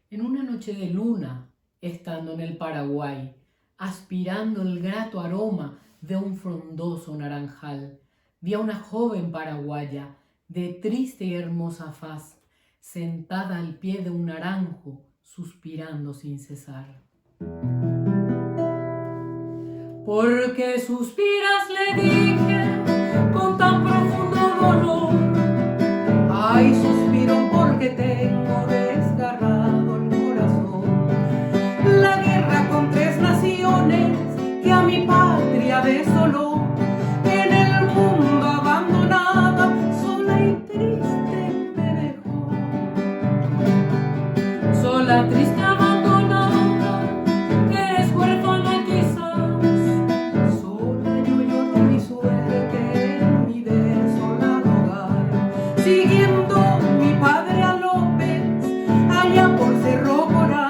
En una noche de luna, estando en el Paraguay, aspirando el grato aroma de un frondoso naranjal, vi a una joven paraguaya de triste y hermosa faz, sentada al pie de un naranjo, suspirando sin cesar. ¿Por qué suspiras?, le dije, con tan profundo dolor. Ay, suspiro porque tengo desgarrado el corazón. La guerra con tres naciones que a mi patria desoló, en el mundo abandonada, sola y triste me dejó. Sola, triste, abandonada, eres huérfana quizás. Sola yo lloro mi suerte en mi desolado hogar, siguiendo mi padre a López allá por Cerro Corá.